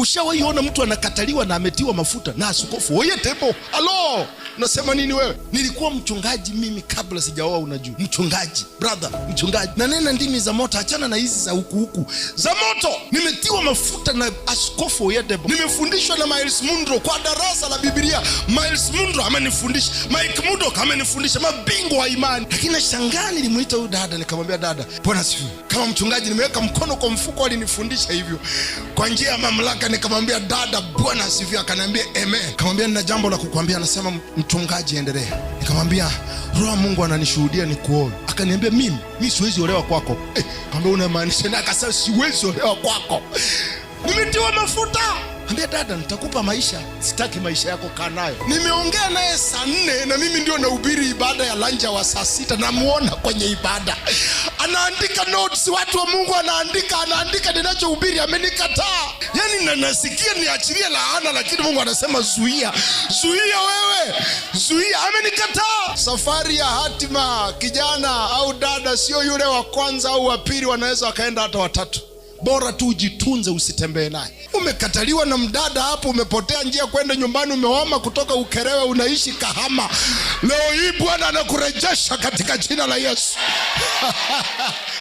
Ushawahi ona mtu anakataliwa na ametiwa mafuta na askofu oye tebo? Alo, unasema nini wewe? Nilikuwa mchungaji mimi kabla sijaoa, unajua. Mchungaji, brother, mchungaji. Na nena ndimi za moto, achana na hizi za huku za moto. Nimetiwa mafuta na askofu oye tebo. Nimefundishwa na Miles Munro kwa darasa la Biblia. Miles Munro amenifundisha, Mike Mudok amenifundisha, mabingwa wa imani. Lakini nashangaa nilimuita huyu dada, nikamwambia dada, Bwana asifiwe. Kama mchungaji nimeweka mkono kwa mfuko, alinifundisha hivyo. Kwa njia ya mamlaka nikamwambia dada, Bwana asifiwe. Akaniambia amen. Nikamwambia nina jambo la kukuambia. Anasema mchungaji endelee. Nikamwambia Roho Mungu ananishuhudia nikuoe. Akaniambia mimi siwezi olewa kwako. Nikamwambia unamaanisha nini? Akasema siwezi olewa kwako. Nimetiwa mafuta. Ambia dada, nitakupa maisha, sitaki maisha yako, kaa nayo. Nimeongea naye saa 4 na mimi ndio nahubiri ibada ya lanja wa saa 6. Namuona kwenye ibada anaandika notes, watu wa Mungu anaandika ninachohubiri. Amenikataa. Yani nasikia niachilie laana, lakini Mungu anasema zuia wewe, zuia. Amenikataa. Safari ya hatima, kijana au dada, sio yule wa kwanza au wa pili, wanaweza wakaenda hata watatu. Bora tu ujitunze, usitembee naye. Umekataliwa na mdada hapo, umepotea njia kwenda nyumbani, umehama kutoka Ukerewe unaishi Kahama. Leo hii Bwana anakurejesha katika jina la Yesu.